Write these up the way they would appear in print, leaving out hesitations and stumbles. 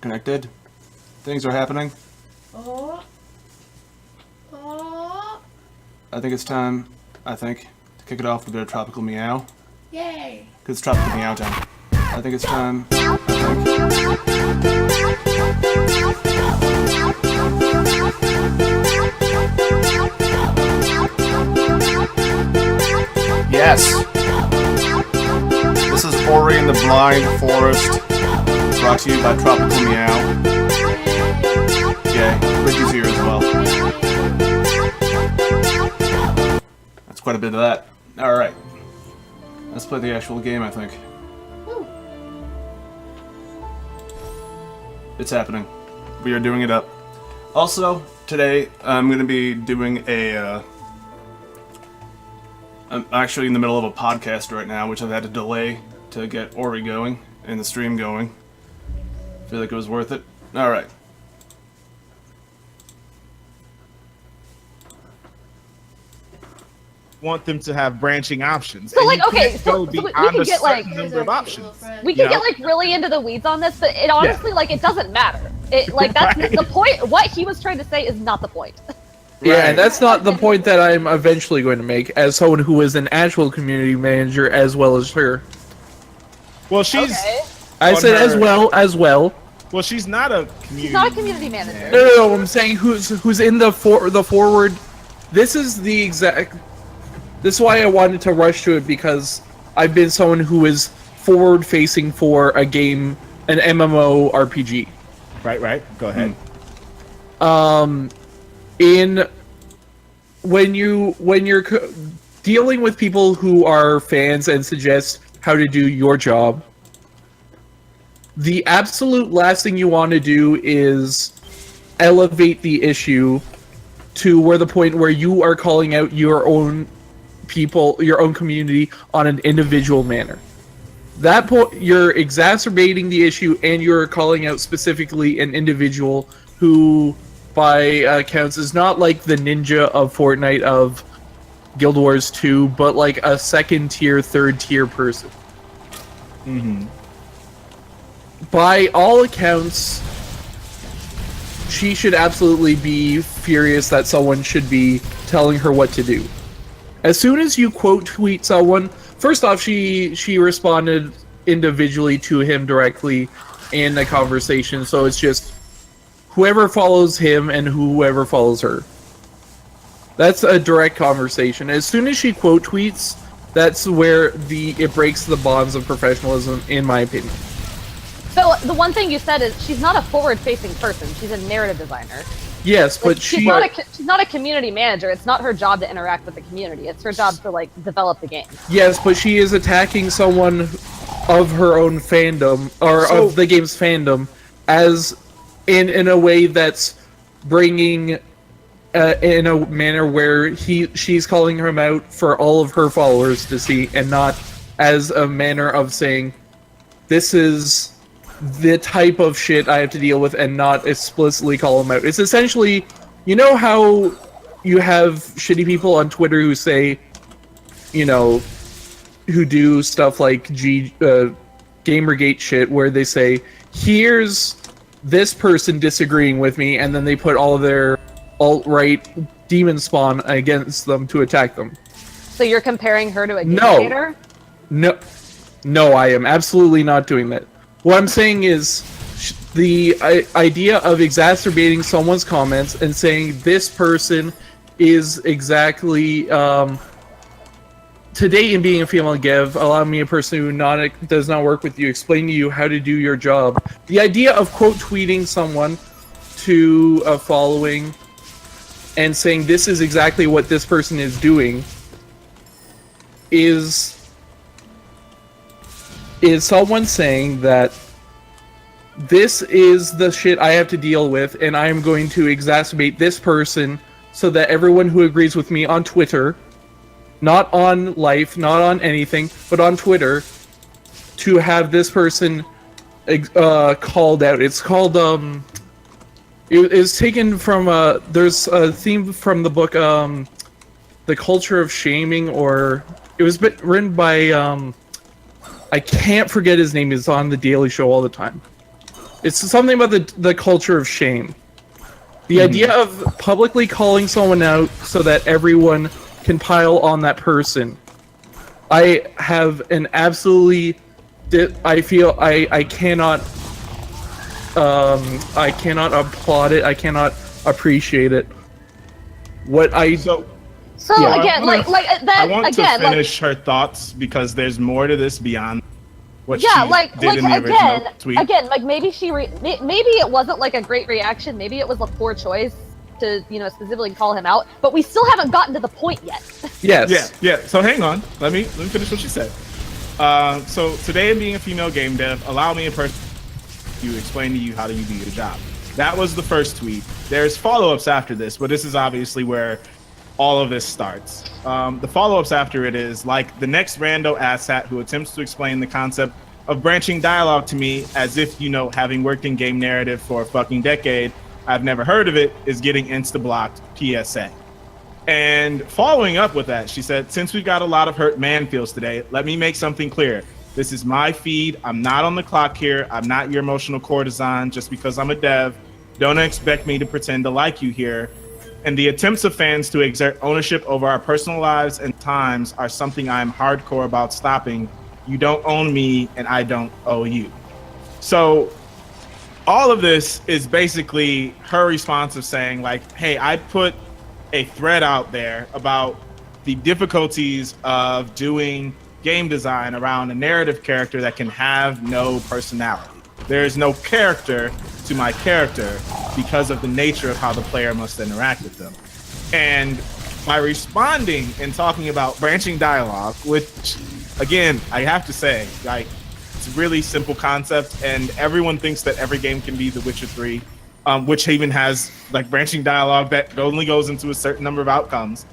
Connected. Things are happening. Oh. I think it's time, to kick it off with a bit of Tropical Meow. Yay. Because it's Tropical Meow time. I think it's time, Yes! This is Ori and the Blind Forest, brought to you by Tropical Meow. Yay, Ricky's here as well. That's quite a bit of that. Alright. Let's play the actual game, I think. Woo. It's happening. We are doing it up. Also, today, I'm going to be doing a, I'm actually in the middle of a podcast right now, which I've had to delay to get Ori going and the stream going. Feel like it was worth it. Alright. Want them to have branching options. So, like, okay, go we beyond could a get, like, certain number of options. we can Yeah. get like really into the weeds on this, but it honestly, like, it doesn't matter. It like that's Right. the point. What he was trying to say is not the point. Yeah, Right. and that's not the point that I'm eventually going to make, as someone who is an actual community manager as well as her. Well, she's Okay, I On said her- as well. well, she's not a community. he's not a community manager. No, I'm saying who's in the forward. This is the exact. This is why I wanted to rush to it, because I've been someone who is forward facing for a game, an MMO RPG. Right. Go ahead. In when you're dealing with people who are fans and suggest how to do your job, the absolute last thing you want to do is elevate the issue to where the point where you are calling out your own people, your own community on an individual manner. That point, you're exacerbating the issue, and you're calling out specifically an individual who, by counts, is not like the ninja of Fortnite of Guild Wars 2, but like a second tier, third tier person. Mm-hmm. By all accounts, she should absolutely be furious that someone should be telling her what to do. As soon as you quote tweet someone, first off, she responded individually to him directly in a conversation, so it's just whoever follows him and whoever follows her. That's a direct conversation. As soon as she quote tweets, that's where it breaks the bonds of professionalism, in my opinion. So the one thing you said is she's not a forward-facing person. She's a narrative designer. Yes, but Like, she's not a community manager. It's not her job to interact with the community. It's her job to like develop the game. Yes, but she is attacking someone of her own fandom, or So- of the game's fandom, as in a way that's bringing in a manner where she's calling him out for all of her followers to see, and not as a manner of saying, this is the type of shit I have to deal with, and not explicitly call him out. It's essentially, you know how you have shitty people on Twitter who say, you know, who do stuff like Gamergate shit, where they say, here's this person disagreeing with me, and then they put all of their alt-right demon spawn against them to attack them. So you're comparing her to a game No. creator? No, I am absolutely not doing that. What I'm saying is the idea of exacerbating someone's comments and saying this person is exactly today, in being a female Gev, allow me, a person who does not work with you, explain to you how to do your job. The idea of quote tweeting someone to a following and saying this is exactly what this person is doing is someone saying that this is the shit I have to deal with, and I am going to exacerbate this person so that everyone who agrees with me on Twitter, not on life, not on anything, but on Twitter, to have this person called out. It's called, it is taken from, there's a theme from the book, The Culture of Shaming, or it was written by, I can't forget his name. He's on The Daily Show all the time. It's something about the culture of shame. The idea of publicly calling someone out so that everyone can pile on that person. I have an absolutely. I feel I cannot. I cannot applaud it. I cannot appreciate it. What I So So Yeah. again, like I that want again, to finish her thoughts because there's more to this beyond what yeah, she like did in the original again, tweet. again, like maybe maybe it wasn't like a great reaction. Maybe it was a poor choice to specifically call him out. But we still haven't gotten to the point yet. yes. Yeah. So hang on. Let me finish what she said. So today, in being a female game dev, allow me in person to explain to you how do you do your job. That was the first tweet. There's follow-ups after this, but this is obviously where all of this starts. The follow-ups after it is like the next rando asshat who attempts to explain the concept of branching dialogue to me as if, having worked in game narrative for a fucking decade, I've never heard of it, is getting insta-blocked PSA. And following up with that, she said, since we've got a lot of hurt man feels today, let me make something clear. This is my feed. I'm not on the clock here. I'm not your emotional courtesan just because I'm a dev. Don't expect me to pretend to like you here. And the attempts of fans to exert ownership over our personal lives and times are something I'm hardcore about stopping. You don't own me and I don't owe you. So all of this is basically her response of saying like, hey, I put a thread out there about the difficulties of doing game design around a narrative character that can have no personality. There is no character to my character because of the nature of how the player must interact with them. And by responding and talking about branching dialogue, which again, I have to say, like, it's a really simple concept, and everyone thinks that every game can be The Witcher 3, which even has like branching dialogue that only goes into a certain number of outcomes.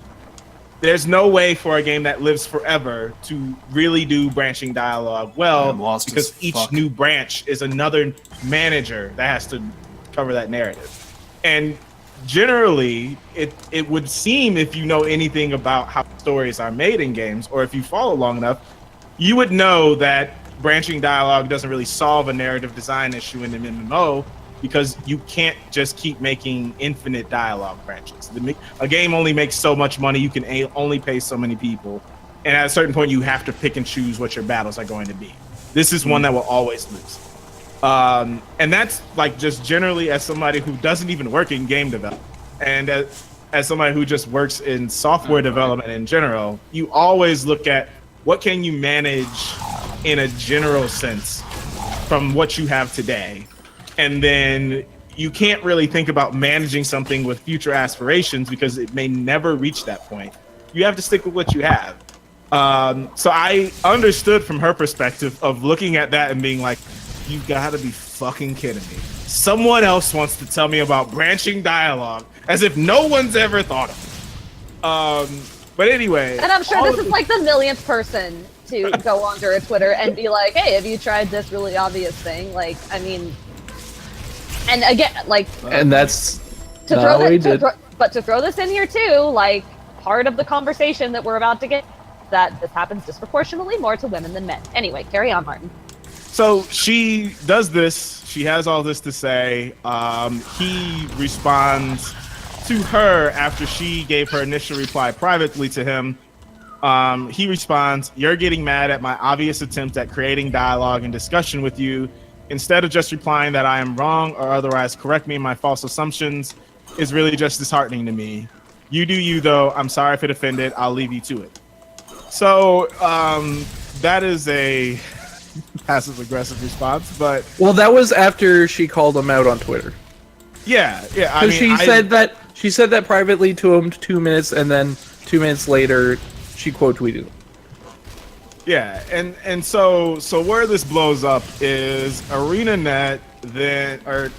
There's no way for a game that lives forever to really do branching dialogue well, I'm lost because as each fuck. new branch is another manager that has to cover that narrative. And generally, it would seem, if you know anything about how stories are made in games, or if you follow long enough, you would know that branching dialogue doesn't really solve a narrative design issue in an MMO, because you can't just keep making infinite dialogue branches. A game only makes so much money, you can only pay so many people, and at a certain point you have to pick and choose what your battles are going to be. This is one that will always lose. And that's like just generally as somebody who doesn't even work in game development, and as somebody who just works in software development in general, you always look at what can you manage in a general sense from what you have today. And then you can't really think about managing something with future aspirations because it may never reach that point. You have to stick with what you have. So I understood from her perspective of looking at that and being like, you gotta be fucking kidding me. Someone else wants to tell me about branching dialogue as if no one's ever thought of it. But anyway. And I'm sure this is like the millionth person to go onto her Twitter and be like, hey, have you tried this really obvious thing? Like, I mean, and again, like, And that's to not throw what he that, did. but to throw this in here too, like, part of the conversation that we're about to get, that this happens disproportionately more to women than men. Anyway, carry on, Martin. So she does this. She has all this to say. He responds to her after she gave her initial reply privately to him. He responds, "You're getting mad at my obvious attempt at creating dialogue and discussion with you. Instead of just replying that I am wrong or otherwise correct me in my false assumptions is really just disheartening to me. You do you, though. I'm sorry if it offended. I'll leave you to it." So that is a passive aggressive response, but Well, that was after she called him out on Twitter. yeah. I So mean, she said that privately to him 2 minutes, and then 2 minutes later, she quote tweeted him. yeah, and so where this blows up is ArenaNet.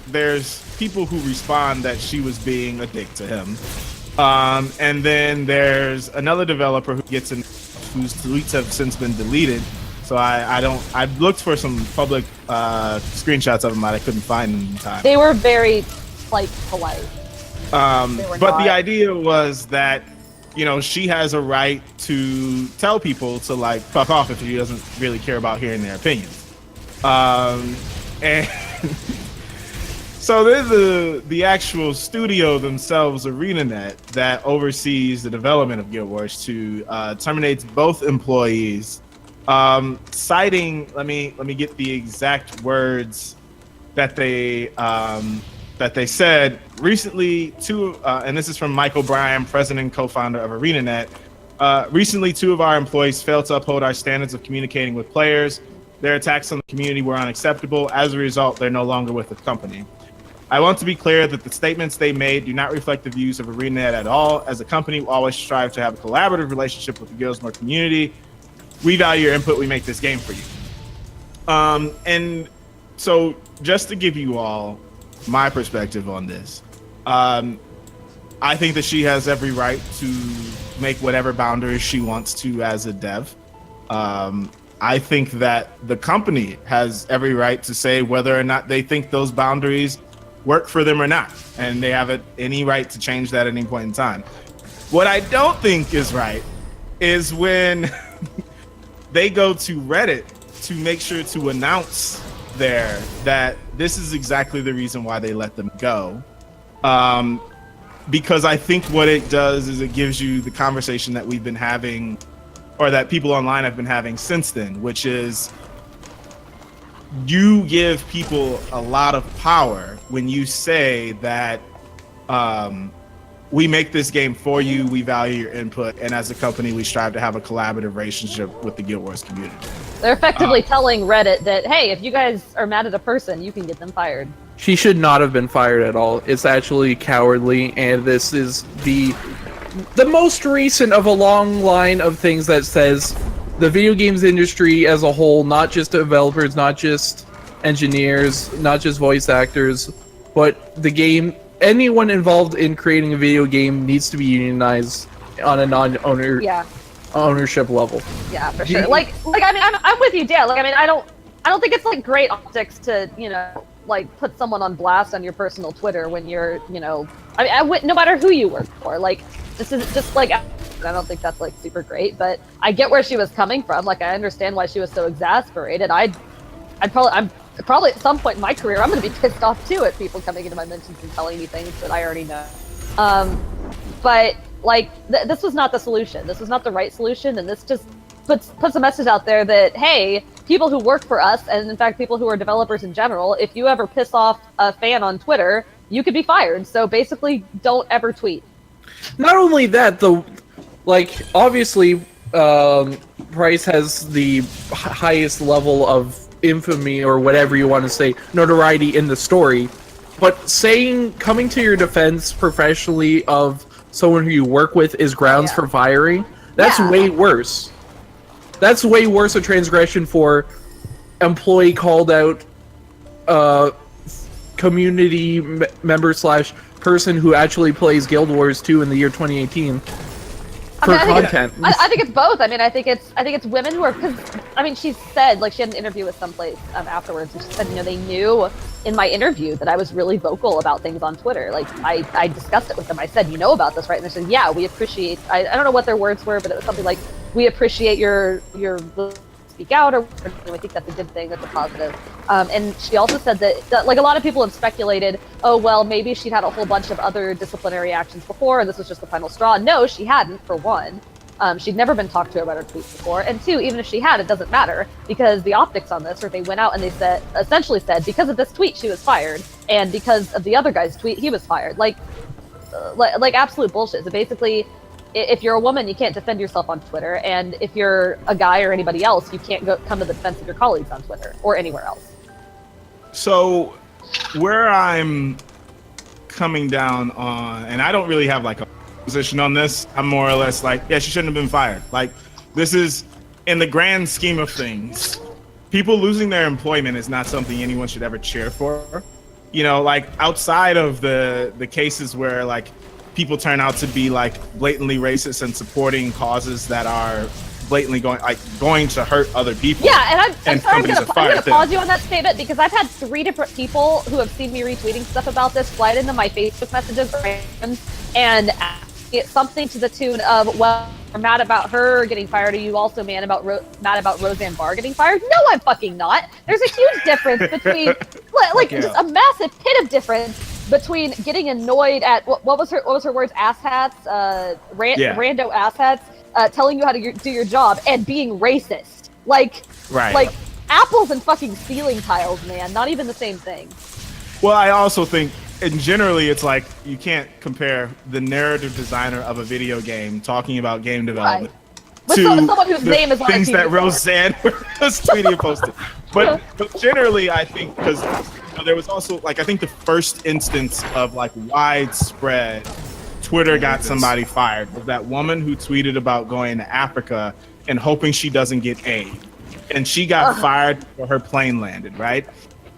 There's people who respond that she was being a dick to him, and then there's another developer who gets in, whose tweets have since been deleted. So I've looked for some public screenshots of them, but I couldn't find them in time. They were very, like, polite. But not. the idea was that, she has a right to tell people to like fuck off if she doesn't really care about hearing their opinions. And So there's the actual studio themselves, ArenaNet, that oversees the development of Guild Wars 2, terminates both employees, citing. Let me get the exact words that they said recently. And this is from Michael Bryan, president and co-founder of ArenaNet. Recently, 2 of our employees failed to uphold our standards of communicating with players. Their attacks on the community were unacceptable. As a result, they're no longer with the company. I want to be clear that the statements they made do not reflect the views of ArenaNet at all. As a company, we always strive to have a collaborative relationship with the Guildsmore community. We value your input. We make this game for you. And so just to give you all my perspective on this, I think that she has every right to make whatever boundaries she wants to as a dev. I think that the company has every right to say whether or not they think those boundaries work for them or not, and they have any right to change that at any point in time. What I don't think is right is when they go to Reddit to make sure to announce there that this is exactly the reason why they let them go. Because I think what it does is it gives you the conversation that we've been having, or that people online have been having since then, which is you give people a lot of power when you say that we make this game for you, we value your input, and as a company, we strive to have a collaborative relationship with the Guild Wars community. They're effectively telling Reddit that, hey, if you guys are mad at a person, you can get them fired. She should not have been fired at all. It's actually cowardly, and this is the most recent of a long line of things that says the video games industry as a whole, not just developers, not just engineers, not just voice actors, but the game, anyone involved in creating a video game needs to be unionized on a non-ownership level. Yeah, for sure. Like I mean, I'm with you, Dale. Like, I mean, I don't think it's like great optics to, like put someone on blast on your personal Twitter when you're, no matter who you work for. Like, this is just like, I don't think that's like super great, but I get where she was coming from. Like, I understand why she was so exasperated. I'm probably at some point in my career, I'm going to be pissed off too at people coming into my mentions and telling me things that I already know. But like, this was not the solution. This was not the right solution, and this just puts a message out there that, hey, people who work for us, and in fact people who are developers in general, if you ever piss off a fan on Twitter, you could be fired. So basically, don't ever tweet. Not only that, obviously, Price has the highest level of infamy, or whatever you want to say, notoriety in the story, but coming to your defense professionally of someone who you work with is grounds for firing, that's way worse. That's way worse a transgression for employee called out community member / person who actually plays Guild Wars 2 in the year 2018 for content. I think it's both. I mean, I think it's women who are, because I mean, she said, like, she had an interview with someplace afterwards, and she said, they knew in my interview that I was really vocal about things on Twitter. Like, I discussed it with them. I said, you know about this, right? And they said, yeah, we appreciate. I don't know what their words were, but it was something like, we appreciate your speak out, or I think that's a good thing. That's a positive. And she also said that like, a lot of people have speculated, oh, well, maybe she'd had a whole bunch of other disciplinary actions before, and this was just the final straw. No, she hadn't, for one. She'd never been talked to about her tweets before. And two, even if she had, it doesn't matter, because the optics on this, or they went out and they essentially said, because of this tweet, she was fired, and because of the other guy's tweet, he was fired. Like absolute bullshit. So basically, if you're a woman, you can't defend yourself on Twitter, and if you're a guy or anybody else, you can't come to the defense of your colleagues on Twitter or anywhere else. So, where I'm coming down on, and I don't really have like a position on this, I'm more or less like, yeah, she shouldn't have been fired. Like, this is, in the grand scheme of things, people losing their employment is not something anyone should ever cheer for. Like, outside of the cases where like people turn out to be like blatantly racist and supporting causes that are blatantly going to hurt other people. Yeah, and I'm going to pause you on that statement, because I've had 3 different people who have seen me retweeting stuff about this slide into my Facebook messages and it's something to the tune of, well, mad about her getting fired? Are you also mad about Roseanne Barr getting fired? No, I'm fucking not. There's a huge difference between just a massive pit of difference between getting annoyed at what was her words, asshats, rando asshats, telling you how to do your job, and being racist. Like apples and fucking ceiling tiles, man. Not even the same thing. Well, I also think, and generally, it's like you can't compare the narrative designer of a video game talking about game development With to someone whose the name is on a things TV that show. Roseanne was tweeting and posting. But generally, I think because there was also I think the first instance of widespread Twitter got somebody fired was that woman who tweeted about going to Africa and hoping she doesn't get aid, and she got fired before her plane landed, right?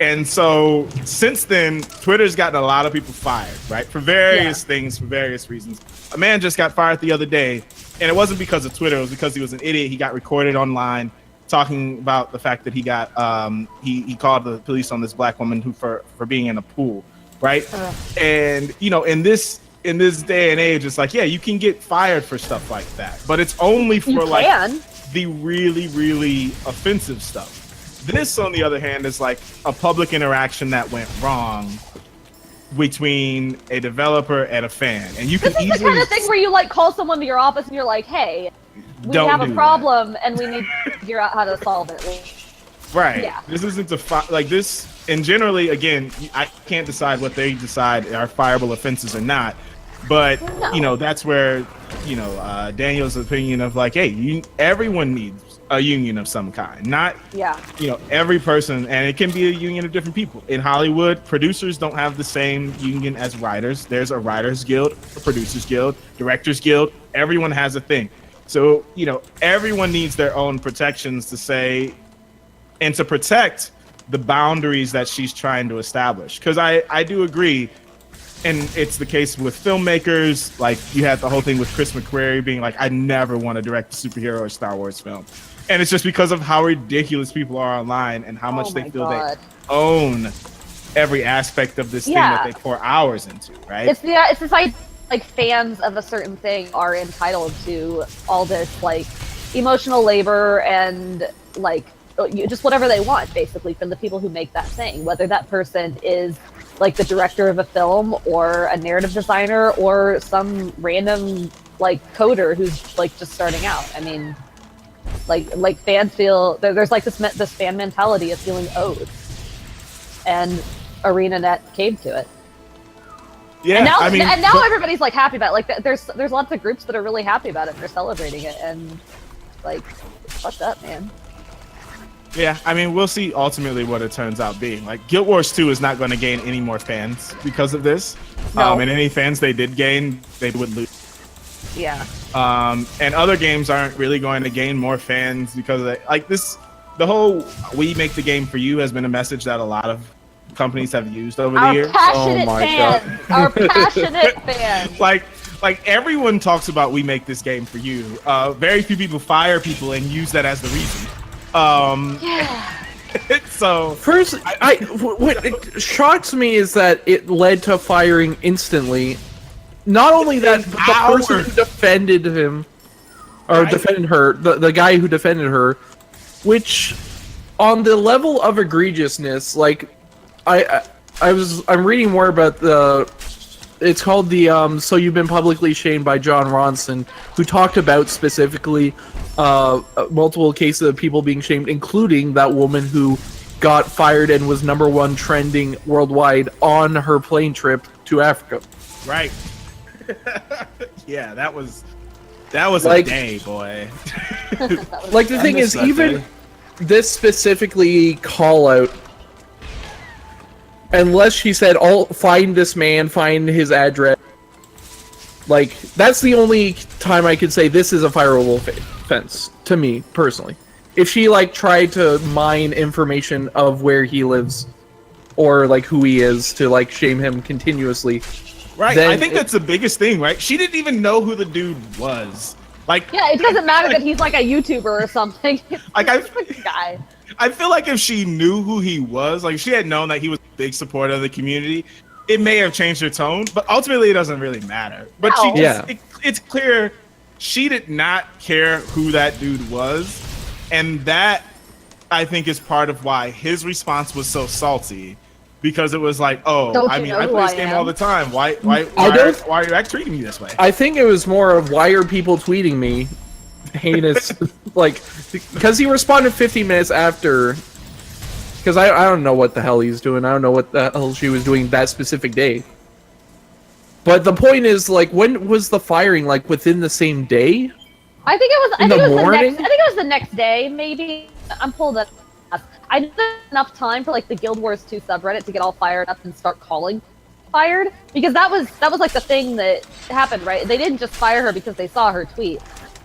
And so since then, Twitter's gotten a lot of people fired, right? For various things, for various reasons. A man just got fired the other day, and it wasn't because of Twitter. It was because he was an idiot. He got recorded online talking about the fact that he got he called the police on this black woman for being in a pool, right? And in this day and age, it's you can get fired for stuff like that, but it's only for the really, really offensive stuff. This, on the other hand, is a public interaction that went wrong between a developer and a fan, and you can This is the kind of thing where you call someone to your office and you're like, "Hey, we have a problem and we need to figure out how to solve it." Right. Yeah. This isn't this, and generally, again, I can't decide what they decide are fireable offenses or not, but that's where Daniel's opinion of hey, everyone needs a union of some kind, not every person, and it can be a union of different people. In Hollywood, producers don't have the same union as writers. There's a writers guild, a producers guild, directors guild. Everyone has a thing. So everyone needs their own protections to say and to protect the boundaries that she's trying to establish. Because I do agree, and it's the case with filmmakers. You had the whole thing with Chris McQuarrie being I never want to direct a superhero or Star Wars film. And it's just because of how ridiculous people are online and how much they feel they own every aspect of this thing that they pour hours into, right? It's this idea fans of a certain thing are entitled to all this emotional labor and just whatever they want, basically, from the people who make that thing, whether that person is the director of a film or a narrative designer or some random coder who's just starting out. I mean, fans feel there's this fan mentality of feeling owed, and ArenaNet came to it. Yeah, and now everybody's happy about it. There's lots of groups that are really happy about it. They're celebrating it, and fuck up, man. Yeah, we'll see ultimately what it turns out being. Guild Wars 2 is not going to gain any more fans because of this. No. And any fans they did gain, they would lose. Yeah. And other games aren't really going to gain more fans because of this. The whole "we make the game for you" has been a message that a lot of companies have used over the years. Passionate fans. Our passionate fans. Everyone talks about "we make this game for you." Very few people fire people and use that as the reason. So first, what it shocks me is that it led to firing instantly. Not only that, but the person who defended him, or defended her, the guy who defended her, which, on the level of egregiousness, I'm reading more about it's called the So You've Been Publicly Shamed by John Ronson, who talked about specifically multiple cases of people being shamed, including that woman who got fired and was #1 trending worldwide on her plane trip to Africa. Right. Yeah, that was a day, boy. The thing is, even this specifically call out, unless she said, find this man, find his address, that's the only time I could say this is a fireable offense, to me, personally. If she, tried to mine information of where he lives, or, who he is, to, shame him continuously. Right, I think that's the biggest thing, right? She didn't even know who the dude was. It doesn't matter that he's, a YouTuber or something. Guy. I feel like if she knew who he was, if she had known that he was a big supporter of the community, it may have changed her tone, but ultimately it doesn't really matter. But No. it's clear she did not care who that dude was, and that I think is part of why his response was so salty, because it was like, oh, Don't I you mean, know I who play this I game am? all the time. Why don't- are you treating me this way? I think it was more of why are people tweeting me heinous, like, because he responded 15 minutes after. Because I don't know what the hell he's doing. I don't know what the hell she was doing that specific day. But the point is, like, when was the firing? Like, within the same day? I think it was. In the morning? I think it was the next day. Maybe I'm pulled up. I didn't have enough time for like the Guild Wars 2 subreddit to get all fired up and start calling fired, because that was like the thing that happened, right? They didn't just fire her because they saw her tweet.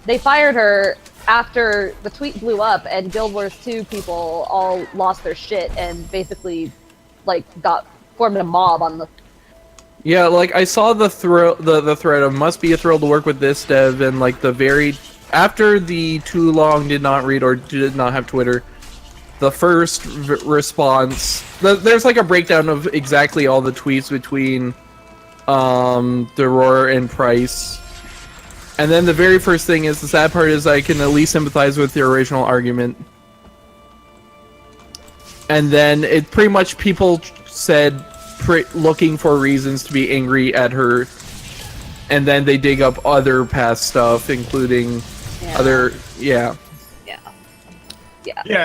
They fired her after the tweet blew up and Guild Wars 2 people all lost their shit and basically like formed a mob on the. Yeah, like, I saw the thread of must be a thrill to work with this dev, and, like, after the too long did not read or did not have Twitter, the first response, there's, like, a breakdown of exactly all the tweets between, Deror and Price. And then the very first thing is, the sad part is I can at least sympathize with your original argument. And then it pretty much people said, looking for reasons to be angry at her, and then they dig up other past stuff, including Yeah.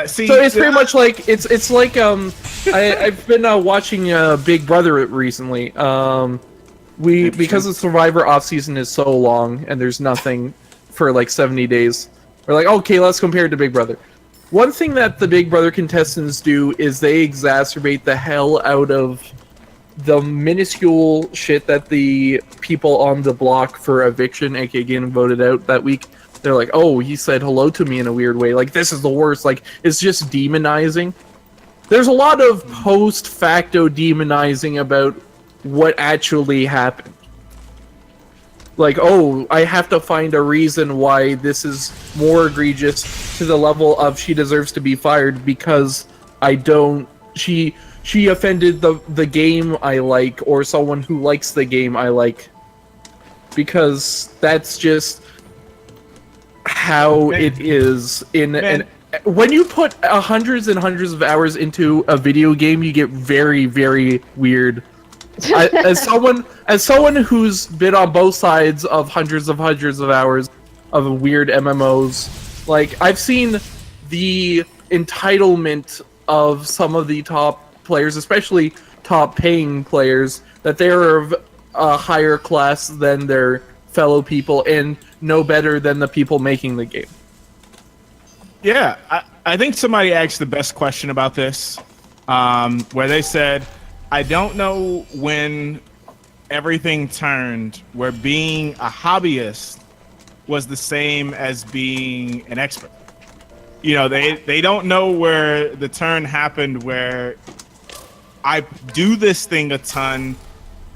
See, So it's pretty much like it's like I've been watching Big Brother recently. Because the Survivor off season is so long and there's nothing for like 70 days. We're like, okay, let's compare it to Big Brother. One thing that the Big Brother contestants do is they exacerbate the hell out of the minuscule shit that the people on the block for eviction, aka getting voted out that week, they're like, oh, he said hello to me in a weird way. Like, this is the worst. Like, it's just demonizing. There's a lot of post-facto demonizing about what actually happened. Like, oh, I have to find a reason why this is more egregious to the level of she deserves to be fired because she offended the game I like, or someone who likes the game I like. Because that's just how it is when you put hundreds and hundreds of hours into a video game, you get very, very weird. As someone who's been on both sides of hundreds of hours of weird MMOs, like, I've seen the entitlement of some of the top players, especially top paying players, that they're of a higher class than their fellow people and no better than the people making the game. Yeah, I think somebody asked the best question about this, where they said, I don't know when everything turned where being a hobbyist was the same as being an expert. You know, they don't know where the turn happened where I do this thing a ton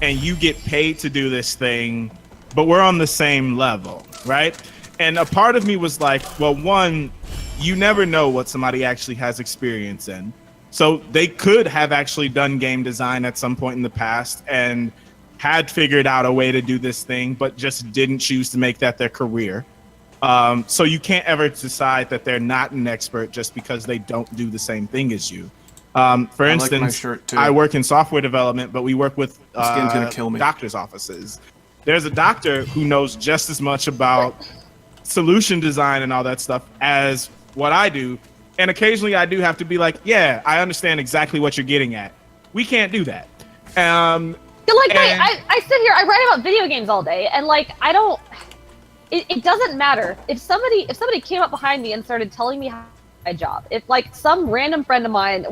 and you get paid to do this thing, but we're on the same level, right? And a part of me was like, well, one, you never know what somebody actually has experience in. So they could have actually done game design at some point in the past and had figured out a way to do this thing, but just didn't choose to make that their career. So you can't ever decide that they're not an expert just because they don't do the same thing as you. For instance, like my shirt too. I work in software development, but we work with skin's gonna kill me. doctors' offices. There's a doctor who knows just as much about solution design and all that stuff as what I do. And occasionally I do have to be like, yeah, I understand exactly what you're getting at. We can't do that. I sit here, I write about video games all day, and like, I don't, it doesn't matter. If somebody came up behind me and started telling me how to do my job, if like some random friend of mine,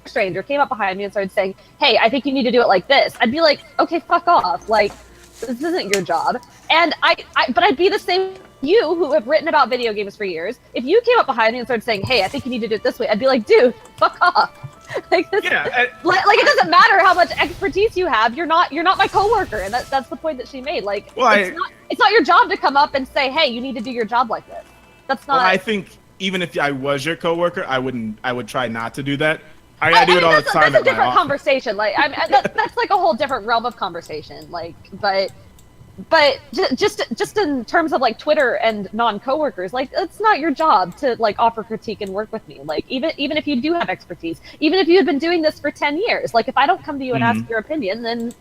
stranger came up behind me and started saying, hey, I think you need to do it like this, I'd be like, okay, fuck off. Like, this isn't your job. And but I'd be the same you who have written about video games for years. If you came up behind me and started saying, hey, I think you need to do it this way, I'd be like, dude, fuck off. Like, this, like it doesn't matter how much expertise you have. You're not my coworker, and that's the point that she made. Like, it's not your job to come up and say, hey, you need to do your job like this. That's not. Well, I think even if I was your coworker, I would try not to do that. I do it all the time. That's a different conversation. Like, that's like a whole different realm of conversation. Like, but but just in terms of like Twitter and non-coworkers, like it's not your job to like offer critique and work with me. Like even if you do have expertise, even if you had been doing this for 10 years, like if I don't come to you and ask your opinion, then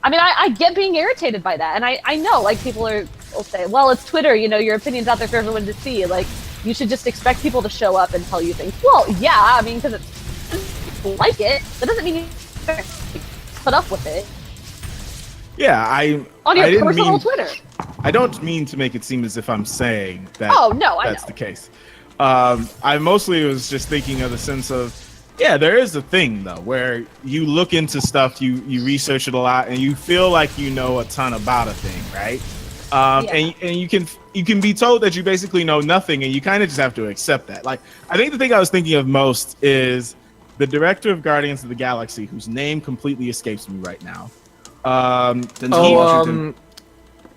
I mean I get being irritated by that, and I know like people will say, well, it's Twitter, you know, your opinion's out there for everyone to see. Like you should just expect people to show up and tell you things. Well, yeah, I mean because it's like it. That doesn't mean you put up with it. Yeah, On your I didn't personal mean, Twitter. I don't mean to make it seem as if I'm saying that. Oh, no, I that's know. the case. I mostly was just thinking of the sense of, yeah, there is a thing though where you look into stuff, you research it a lot, and you feel like you know a ton about a thing, right? And you can be told that you basically know nothing, and you kind of just have to accept that. Like, I think the thing I was thinking of most is the director of Guardians of the Galaxy, whose name completely escapes me right now.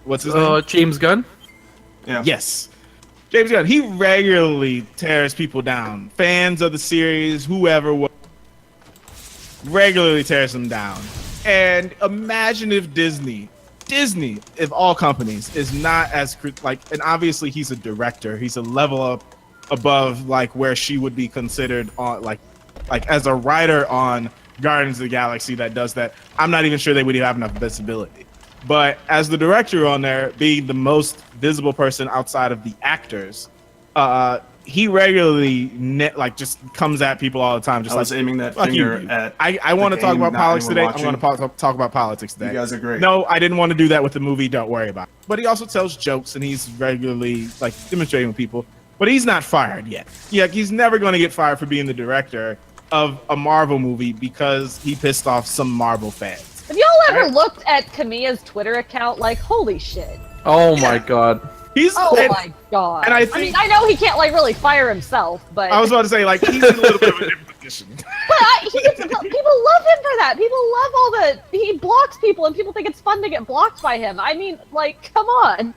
What's his name? James Gunn. Yeah. Yes. James Gunn. He regularly tears people down. Fans of the series, whoever, regularly tears them down. And imagine if Disney, of all companies, is not as like, and obviously he's a director. He's a level up above like where she would be considered on like as a writer on Guardians of the Galaxy that does that. I'm not even sure they would even have enough visibility. But as the director on there, being the most visible person outside of the actors, he regularly just comes at people all the time. Just I was aiming that finger at. I want to talk about politics today. I want to talk about politics today. You guys are great. No, I didn't want to do that with the movie. Don't worry about it. But he also tells jokes, and he's regularly like demonstrating with people. But he's not fired yet. Yeah, he's never going to get fired for being the director of a Marvel movie because he pissed off some Marvel fans. Have y'all ever looked at Kamiya's Twitter account? Like, holy shit. Oh my god. My god. And I mean, I know he can't like really fire himself, but I was about to say, like, he's in a little bit of a different position. But people love him for that. People love all the he blocks people, and people think it's fun to get blocked by him. I mean, like, come on.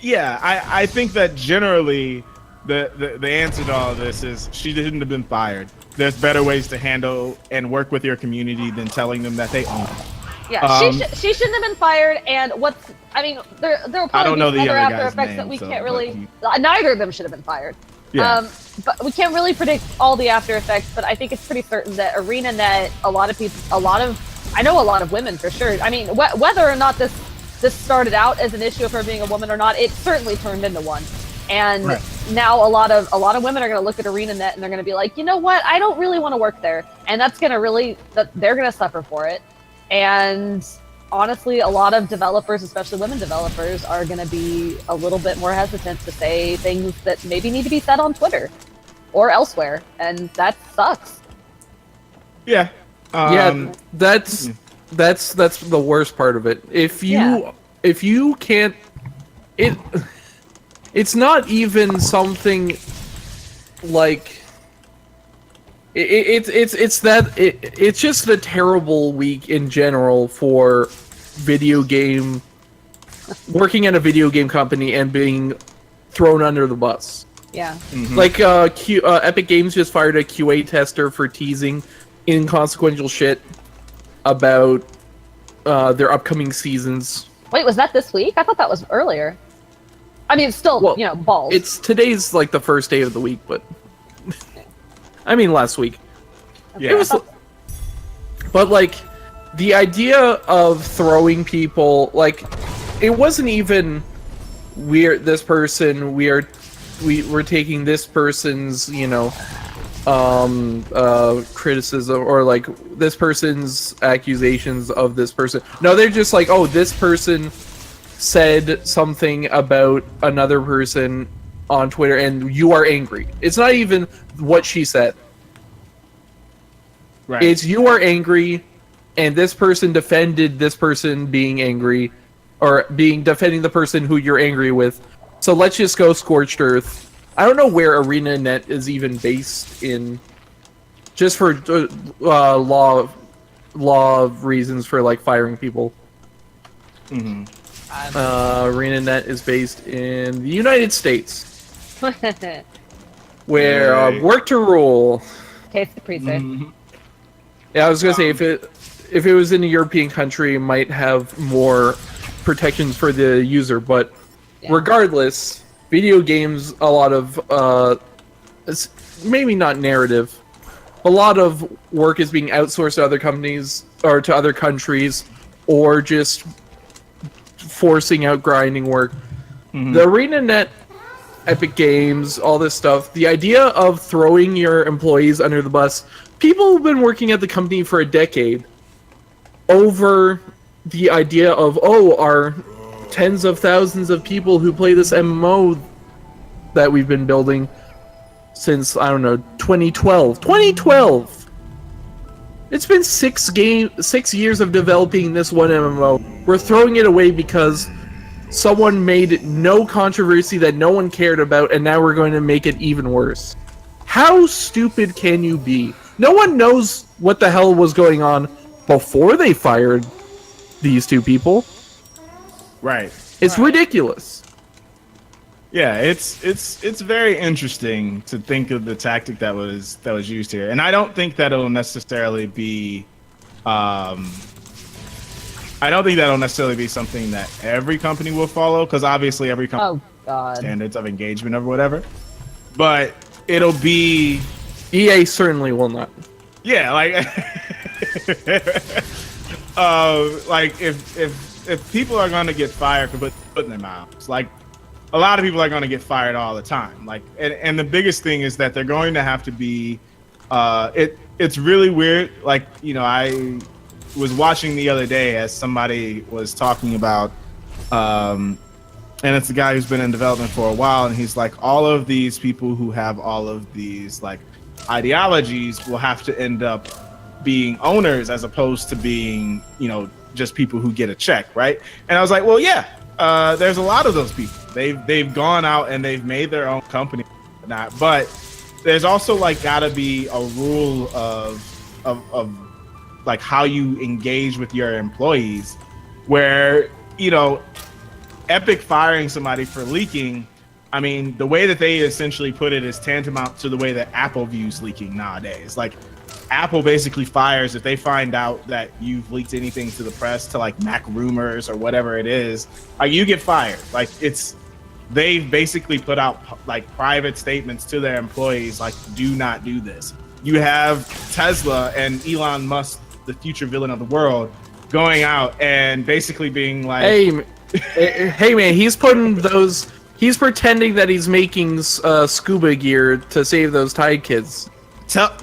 Yeah, I think that generally the answer to all of this is she shouldn't have been fired. There's better ways to handle and work with your community than telling them that they own it. Yeah, she shouldn't have been fired. And there will probably be other after effects that we can't really. Neither of them should have been fired. Yeah. But we can't really predict all the after effects. But I think it's pretty certain that ArenaNet, I know a lot of women for sure. I mean, whether or not this started out as an issue of her being a woman or not, it certainly turned into one. And now a lot of women are going to look at ArenaNet and they're going to be like, you know what? I don't really want to work there, and that's going to they're going to suffer for it. And honestly, a lot of developers, especially women developers, are going to be a little bit more hesitant to say things that maybe need to be said on Twitter or elsewhere, and that sucks. Yeah. That's the worst part of it. If you can't, it's not even something like. It's just a terrible week in general for working at a video game company and being thrown under the bus. Yeah. Mm-hmm. Like Epic Games just fired a QA tester for teasing inconsequential shit about their upcoming seasons. Wait, was that this week? I thought that was earlier. I mean, it's still, balls. It's today's like the first day of the week, but I mean last week. Yeah. It was, but like the idea of throwing people, like it wasn't even we're taking this person's criticism or like this person's accusations of this person. No, they're just like, oh, this person said something about another person on Twitter and you are angry. It's not even what she said. Right. It's you are angry and this person defended this person being angry or defending the person who you're angry with. So let's just go scorched earth. I don't know where ArenaNet is even based in, just for law of reasons for like firing people. Mm-hmm. ArenaNet is based in the United States, where work to rule. Case Caprice. Mm-hmm. Yeah, I was gonna say if it was in a European country, it might have more protections for the user, but Yeah. regardless, video games, a lot of maybe not narrative, a lot of work is being outsourced to other companies or to other countries, or just forcing out grinding work. The ArenaNet, Epic Games, all this stuff, the idea of throwing your employees under the bus, people who've been working at the company for a decade over the idea of, our tens of thousands of people who play this MMO that we've been building since, I don't know, 2012. 2012! It's been 6 years of developing this one MMO. We're throwing it away because someone made no controversy that no one cared about, and now we're going to make it even worse. How stupid can you be? No one knows what the hell was going on before they fired these two people. Right. It's ridiculous. Yeah, it's very interesting to think of the tactic that was used here, and I don't think that it'll necessarily be, something that every company will follow, because obviously every company Oh God. standards of engagement or whatever. But it'll be, EA certainly will not. yeah, like if people are gonna get fired for putting their mouths, like a lot of people are gonna get fired all the time. Like, and the biggest thing is that they're going to have to be, it's really weird. Like, I was watching the other day as somebody was talking about, and it's a guy who's been in development for a while, and he's like, all of these people who have all of these like ideologies will have to end up being owners as opposed to being, just people who get a check, right? And I was like, well, yeah, there's a lot of those people. They've gone out and they've made their own company, but there's also like gotta be a rule of like how you engage with your employees, where Epic firing somebody for leaking, I mean, the way that they essentially put it is tantamount to the way that Apple views leaking nowadays. Like, Apple basically fires if they find out that you've leaked anything to the press, to like Mac Rumors or whatever it is, like you get fired. Like, they've basically put out like private statements to their employees, like, do not do this. You have Tesla and Elon Musk, the future villain of the world, going out and basically being like, hey man, he's pretending that he's making scuba gear to save those Tide kids.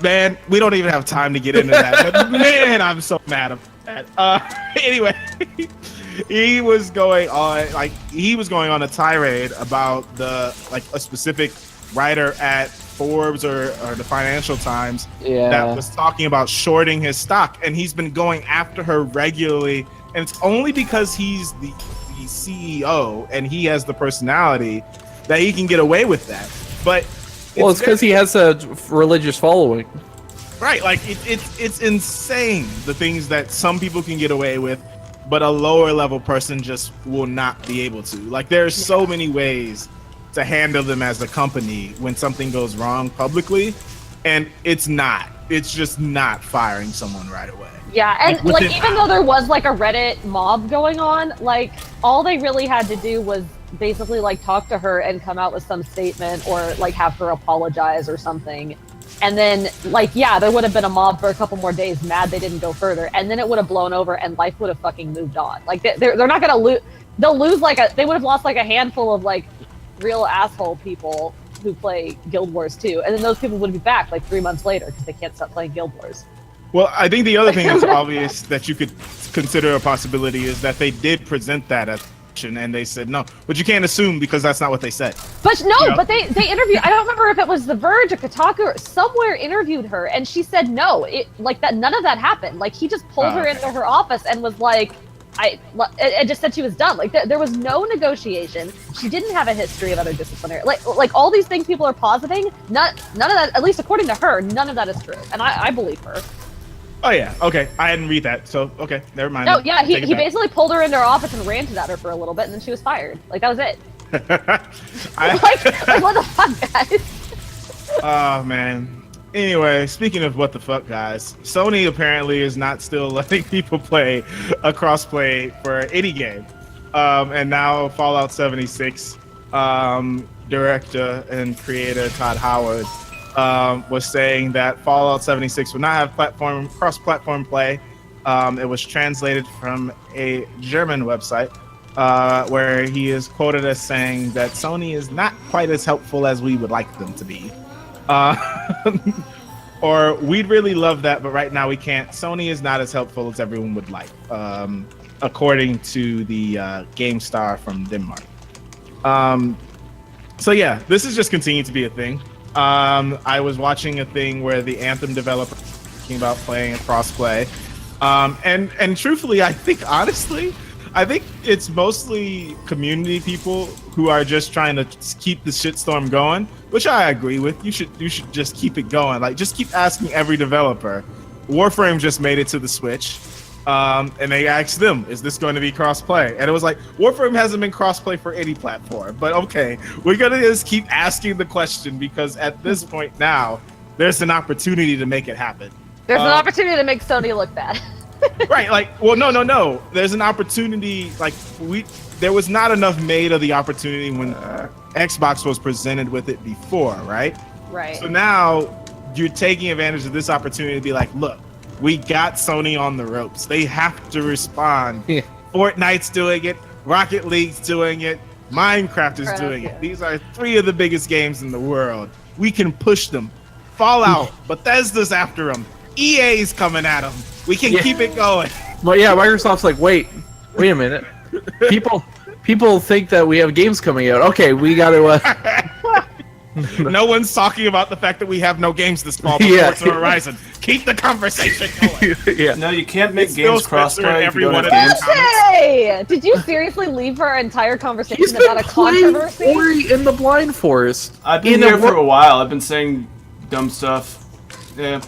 Man, we don't even have time to get into that. But man, I'm so mad about that. Anyway, he was going on a tirade about a specific writer at Forbes or the Financial Times that was talking about shorting his stock, and he's been going after her regularly, and it's only because he's the CEO and he has the personality that he can get away with that. But it's because he has a religious following. Right, like it's insane the things that some people can get away with, but a lower level person just will not be able to. Like, there's so many ways to handle them as a company when something goes wrong publicly, and it's just not firing someone right away. Yeah, and like even though there was like a Reddit mob going on, like all they really had to do was basically like talk to her and come out with some statement, or like have her apologize or something. And then like, yeah, there would have been a mob for a couple more days, mad they didn't go further, and then it would have blown over and life would have fucking moved on. Like they're not gonna lose. They'll lose they would have lost like a handful of like real asshole people who play Guild Wars 2, and then those people would be back like 3 months later because they can't stop playing Guild Wars. Well, I think the other thing that's obvious that you could consider a possibility is that they did present that as option and they said no, but you can't assume because that's not what they said. But no, but they interviewed. I don't remember if it was The Verge or Kotaku or somewhere interviewed her, and she said no. It like that. None of that happened. Like he just pulled her into her office and was like, I just said she was done. Like there was no negotiation. She didn't have a history of other disciplinary. Like all these things people are positing. None of that, at least according to her, none of that is true, and I believe her. Oh yeah, okay. I hadn't read that, so okay, never mind. No, yeah, he basically pulled her into her office and ranted at her for a little bit, and then she was fired. Like that was it. like what the fuck, guys? Oh man. Anyway, speaking of what the fuck, guys, Sony apparently is not still letting people play a crossplay for any game. And now Fallout 76 director and creator Todd Howard was saying that Fallout 76 would not have cross-platform play. It was translated from a German website where he is quoted as saying that Sony is not quite as helpful as we would like them to be. Or we'd really love that, but right now we can't. Sony is not as helpful as everyone would like, according to the GameStar from Denmark. So yeah, this has just continued to be a thing. I was watching a thing where the Anthem developer was talking about playing a crossplay. And truthfully, I think it's mostly community people who are just trying to keep the shitstorm going, which I agree with. You should just keep it going. Like, just keep asking every developer. Warframe just made it to the Switch, and they asked them, "Is this going to be crossplay?" And it was like, Warframe hasn't been crossplay for any platform, but okay, we're gonna just keep asking the question because at this point now, there's an opportunity to make it happen. There's an opportunity to make Sony look bad. Right, like, well, no. There's an opportunity, like, there was not enough made of the opportunity when Xbox was presented with it before, right? Right. So now you're taking advantage of this opportunity to be like, look, we got Sony on the ropes. They have to respond. Yeah. Fortnite's doing it. Rocket League's doing it. Minecraft is doing it. These are 3 of the biggest games in the world. We can push them. Fallout, Bethesda's after them. EA's coming at them. We can keep it going. Well, yeah, Microsoft's like, wait a minute. People think that we have games coming out. Okay, we got to. No one's talking about the fact that we have no games this fall for Forza Horizon. Keep the conversation going. Yeah. No, you can't make It's games still Spencer crossplay and if you don't have everyone games. in- Hey! Did you seriously leave our entire conversation He's about been a playing controversy? Ori in the Blind Forest. I've been here for a while. I've been saying dumb stuff. Yeah.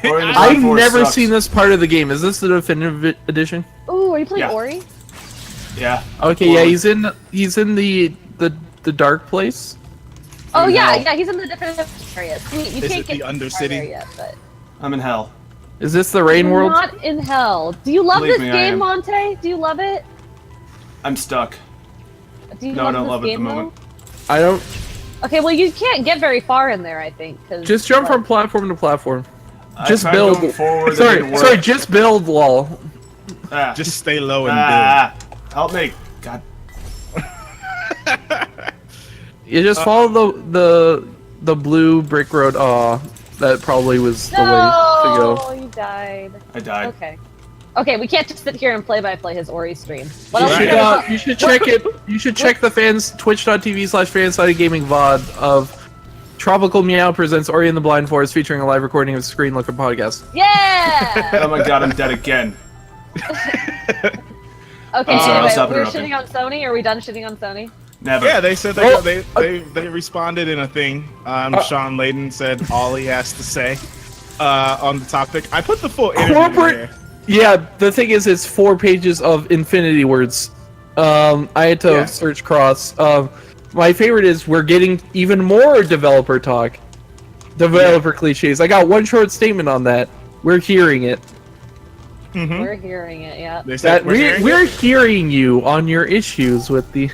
Ori and the Blind I've Forest never sucks. seen this part of the game. Is this the definitive edition? Ooh, are you playing Yeah. Ori? Yeah. Okay, yeah, Ori. he's in the dark place. Oh In yeah, hell. yeah, he's in the different area. Sweet, you Is can't it get the to Undercity? area yet, but I'm in hell. Is this the Rain you're World? not in hell. Do you love Believe this me, I game, am. Monte? Do you love it? I'm stuck. Do you No, I love don't this love it at game the moment. I don't. though? Okay, well you can't get very far in there, I think. Cause, Just jump like, from platform to platform. I Just tried build. going forward, it didn't work. Sorry, just build, lol. Ah. Just stay low and Help me. God. You just follow the blue brick road. Aw, that probably was the way to No, go. you died. I died. Okay. Okay, we can't just sit here and play his Ori stream. What You else should, are we gonna talk- you should check it. You should check the fans twitch.tv/fansided gaming VOD of Tropical Meow presents Ori and the Blind Forest featuring a live recording of Screen Looker podcast. Yeah! Oh my god, I'm dead again. Okay, sorry, I'll anyway, stop we're interrupting. shitting on Sony? Are we done shitting on Sony? Never. Yeah, they said Well, they responded in a thing. Sean Layden said all he has to say on the topic. I put the full interview Corporate- here. Yeah, the thing is, it's 4 pages of infinity words. I had to Yeah. search cross. My favorite is we're getting even more developer talk. Developer cliches. I got one short statement on that. We're hearing it. We're hearing it, yeah. They said That we're hearing hearing you on your issues with the.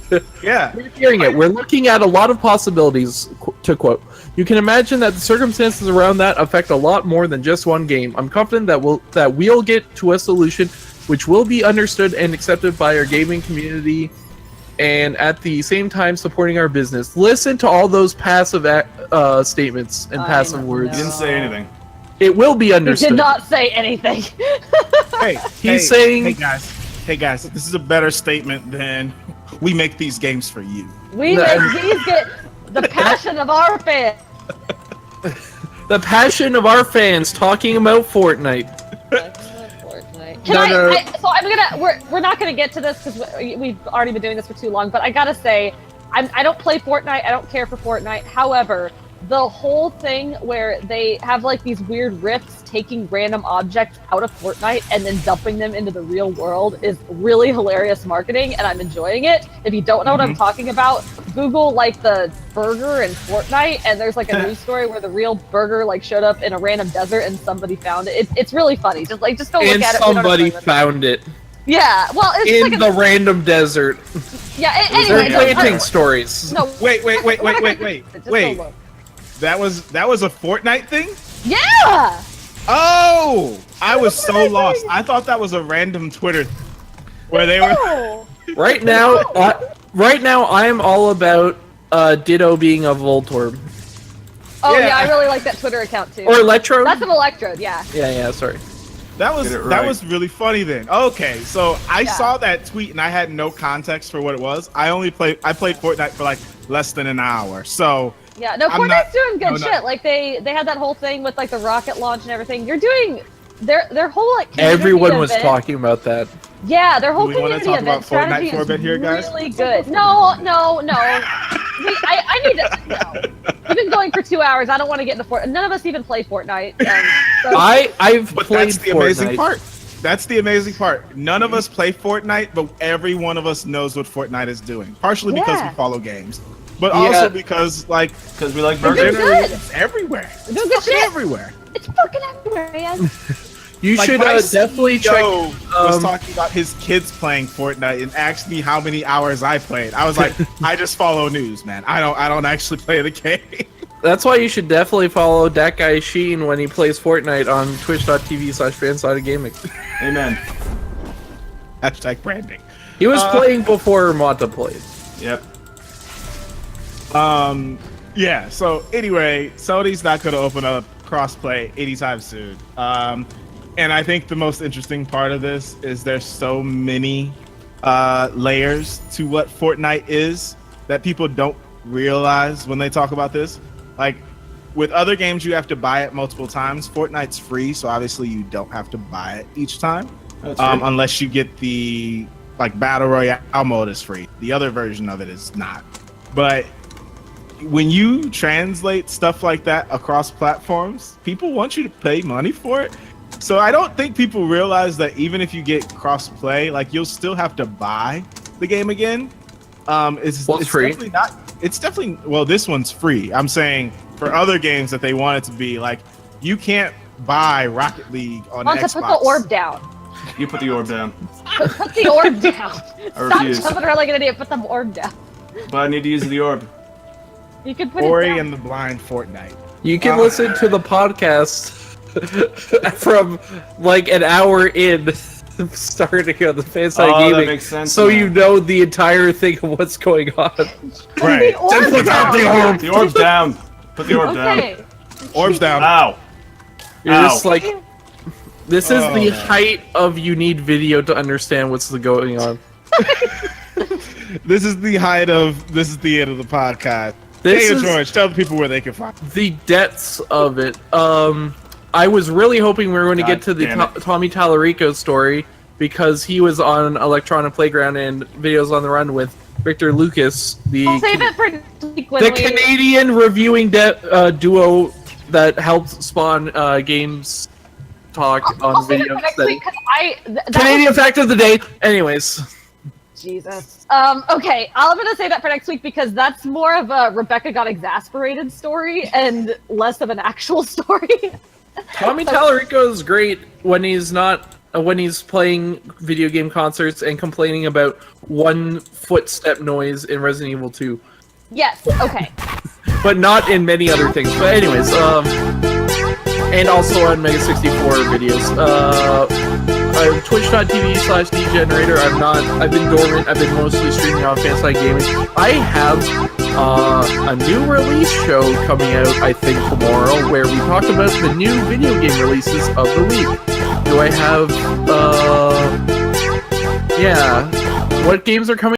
it? Yeah. We're hearing it. We're looking at a lot of possibilities. To quote, you can imagine that the circumstances around that affect a lot more than just one game. I'm confident that we'll get to a solution which will be understood and accepted by our gaming community, and at the same time supporting our business. Listen to all those passive statements and I passive know. words. You didn't say anything. It will be He understood. did not say anything. Hey, He's saying- hey guys, this is a better statement than we make these games for you. We No. make these get the passion of our fans. The passion of our fans talking about Fortnite. Fortnite. No, no. So I'm gonna. We're not gonna get to this because we've already been doing this for too long. But I gotta say, I don't play Fortnite. I don't care for Fortnite. However, the whole thing where they have like these weird rifts taking random objects out of Fortnite and then dumping them into the real world is really hilarious marketing, and I'm enjoying it. If you don't know what I'm talking about, Google like the burger in Fortnite, and there's like a news story where the real burger like showed up in a random desert and somebody found it. It's really funny. Just go look And at it. We don't have to somebody talk about it. found it. Yeah, well, it's in like the random desert. yeah. They're Anyway, planting stories. no. Wait. Just go look. That was a Fortnite thing? Yeah. Oh! I was so Fortnite lost. thing. I thought that was a random Twitter where they were. Oh. Right now, I am all about Ditto being a Voltorb Oh Yeah. yeah, I really like that Twitter account too. or Electrode. That's an Electrode, yeah. Yeah. Sorry. That was Get it that right. was really funny then. Okay, so I Yeah. saw that tweet and I had no context for what it was. I played Fortnite for like less than an hour. So Yeah, no, I'm Fortnite's not- doing good no, shit. not- Like they had that whole thing with like the rocket launch and everything. You're doing their whole like community Everyone was event- talking about that. Yeah, their whole Do we wanna community talk event about Fortnite strategy for a is bit here, guys? really good. No. I need to. No. We've been going for 2 hours. I don't want to get into Fortnite. None of us even play Fortnite. So I've But played that's the amazing Fortnite. part. That's the amazing part. None of us play Fortnite, but every one of us knows what Fortnite is doing. Partially because Yeah. we follow games, but Yeah. also because like Because we like They're burgers. good. literally it's everywhere. We're doing good Fucking shit. everywhere. It's fucking everywhere, man. You Like, should my definitely check. CEO was um, talking about his kids playing Fortnite and asked me how many hours I played. I was like, I just follow news, man. I don't actually play the game. That's why you should definitely follow that guy Sheen when he plays Fortnite on twitch.tv/fansidegaming. Amen. Hashtag branding. He was playing before Mata played. Yep. Yeah, so anyway, Sony's not going to open up crossplay anytime soon. And I think the most interesting part of this is there's so many layers to what Fortnite is that people don't realize when they talk about this. Like, with other games, you have to buy it multiple times. Fortnite's free, so obviously you don't have to buy it each time. That's good. Unless you get the, like, Battle Royale mode is free. The other version of it is not. But when you translate stuff like that across platforms, people want you to pay money for it. So I don't think people realize that even if you get cross-play, like, you'll still have to buy the game again. It's free? Definitely not. It's definitely, well, this one's free. I'm saying for other games that they want it to be, like, you can't buy Rocket League on Want to Xbox. put the orb down. You put the orb down. Put the orb down. Stop refuse. jumping around like an idiot. Put the orb down. But I need to use the orb. You can put it Ori down. and the Blind Fortnite. You can listen to the podcast from like an hour in, starting on the Fanside Oh, that Gaming, makes sense so now. you know the entire thing of what's going on. Right. The orb Put out the down. orb. The orb's down. Put the orb Okay. Orbs down. down. Ow. You're Ow. just like, this is Oh, the man. height of you need video to understand what's going on. This is the height of. This is the end of the podcast. This Hey, is George, tell the people where they can find. the depths of it. I was really hoping we were going to God get to the damn it. Tommy Tallarico story because he was on Electronic Playground and Videos on the Run with Victor Lucas, the I'll save it for next week when the we... Canadian reviewing duo that helped spawn games talk I'll on save it video for next study. week because that Canadian fact of the day. Anyways, Jesus. Okay, I'm gonna say that for next week because that's more of a Rebecca got exasperated story and less of an actual story. Tommy Tallarico is great when he's not when he's playing video game concerts and complaining about one footstep noise in Resident Evil 2, Yes. Okay. but not in many other things. But anyways, and also on Mega 64 videos. I'm twitch.tv/dgenerator. I've been dormant. I've been mostly streaming on Fanside Gaming. I have a new release show coming out, I think, tomorrow, where we talk about the new video game releases of the week. Do I have, yeah. What games are coming